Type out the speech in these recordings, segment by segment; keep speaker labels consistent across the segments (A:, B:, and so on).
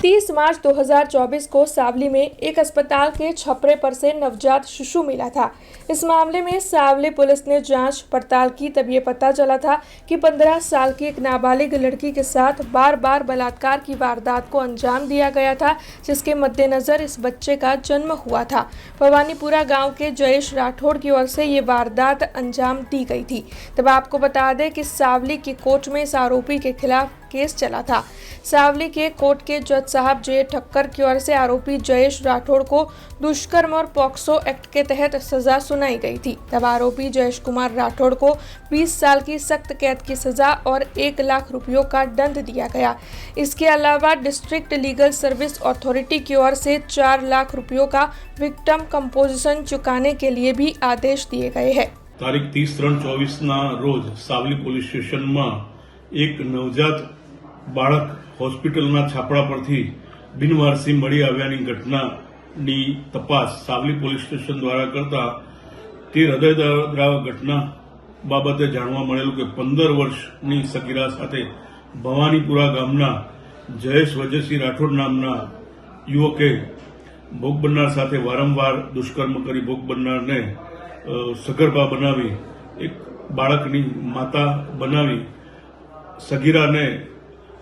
A: 30 मार्च 2024 को सावली में एक अस्पताल के छपरे पर से नवजात शिशु मिला था। इस मामले में सावली पुलिस ने जांच पड़ताल की, तब ये पता चला था कि 15 साल की एक नाबालिग लड़की के साथ बार बार बलात्कार की वारदात को अंजाम दिया गया था, जिसके मद्देनजर इस बच्चे का जन्म हुआ था। भवानीपुरा गांव के जयेश राठौड़ की ओर से ये वारदात अंजाम दी गई थी। तब आपको बता दें कि सावली की कोर्ट में इस आरोपी के खिलाफ केस चला था। सावली के कोर्ट के जज साहब जे ठक्कर की ओर से आरोपी जयेश राठौड़ को दुष्कर्म और पॉक्सो एक्ट के तहत सजा सुनाई गई थी। तब आरोपी जयेश कुमार राठौड़ को 20 साल की सख्त कैद की सजा और 1 लाख रुपयों का दंड दिया गया। इसके अलावा डिस्ट्रिक्ट लीगल सर्विस अथॉरिटी की ओर से 4 लाख रुपयों का विक्टिम कंपोजिशन चुकाने के लिए भी आदेश दिए गए हैं।
B: तारीख 30/3/24 ना रोज सावली पोलीस स्टेशन में एक नवजात બાળક હોસ્પિટલના છાપડા પરથી બિનવારસી મળી આવ્યાની ઘટનાની તપાસ સાવલી પોલીસ સ્ટેશન દ્વારા કરતા તે હૃદયદ્રાવક ઘટના બાબતે જાણવા મળેલું કે 15 વર્ષની સગીરા સાથે ભવાનીપુરા ગામના જયેશ વજયસિંહ રાઠોડ નામના યુવકે ભોગ બનનાર સાથે વારંવાર દુષ્કર્મ કરી ભોગ બનનારને સગર્ભા બનાવી એક બાળકની માતા બનાવી સગીરાને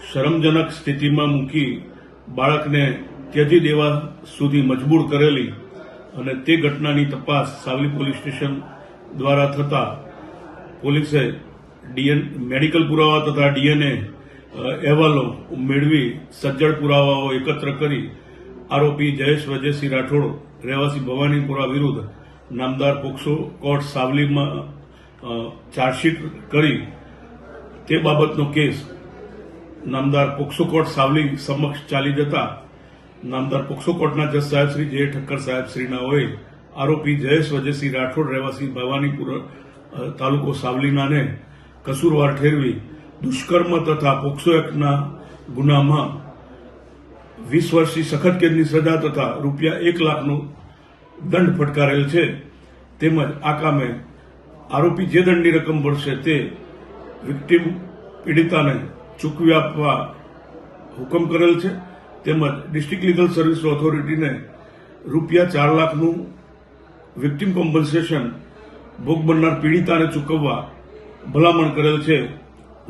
B: શરમજનક સ્થિતિમાં મૂકી બાળકને ત્યજી દેવા સુધી મજબૂર કરેલી અને તે ઘટનાની તપાસ સાવલી પોલીસ સ્ટેશન દ્વારા થતા પોલીસે મેડિકલ પુરાવા તથા ડીએનએ અહેવાલો મેળવી સજ્જડ પુરાવાઓ એકત્ર કરી આરોપી જયેશ વજયસિંહ રાઠોડ રહેવાસી ભવાનીપુરા વિરુદ્ધ નામદાર પોક્સો કોર્ટ સાવલીમાં ચાર્જશીટ કરી તે બાબતનો કેસ નામદાર પોક્સો કોર્ટ સાવલી સમક્ષ ચાલી જતા નામદાર પોક્સો કોર્ટના જજ સાહેબ શ્રી જે ઠક્કર સાહેબ શ્રીનાઓએ આરોપી જયેશ વજયસિંહ રાઠોડ રહેવાસી ભવાનીપુર તાલુકો સાવલીનાને કસૂરવાર ઠેરવી દુષ્કર્મ તથા પોક્સો એક્ટના ગુનામાં 20 વર્ષની સખત કેદની સજા તથા રૂપિયા 1 લાખનો દંડ ફટકારેલ છે। તેમજ આ કામે આરોપી જે દંડની રકમ ભરશે તે વિક્ટીમ પીડિતાને ચૂકવી આપવા હુકમ કરેલ છે। તેમજ ડિસ્ટ્રિક્ટ લીગલ સર્વિસ ઓથોરિટીને રૂપિયા 4 લાખનું વિક્ટીમ કોમ્પન્સેશન ભોગ બનનાર પીડિતાને ચૂકવવા ભલામણ કરેલ છે।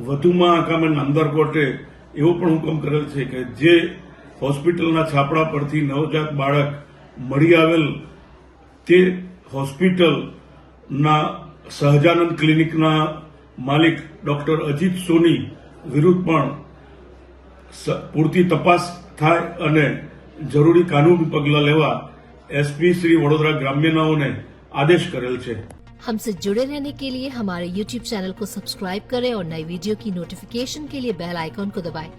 B: વધુમાં આ કામે નામદાર કોર્ટે એવો પણ હુકમ કરેલ છે કે જે હોસ્પિટલના છાપડા પરથી નવજાત બાળક મળી આવેલ તે હોસ્પિટલના સહજાનંદ ક્લિનિકના માલિક ડોક્ટર અજીત સોની વિરુદ્ધ પણ પૂરતી તપાસ થાય અને જરૂરી કાનૂની પગલાં લેવા એસપી શ્રી વડોદરા ગ્રામ્યનાઓને આદેશ કરેલ છે।
C: हमसे जुड़े रहने के लिए हमारे YouTube चैनल को सब्सक्राइब करें और नई वीडियो की नोटिफिकेशन के लिए बेल आइकॉन को दबाएं।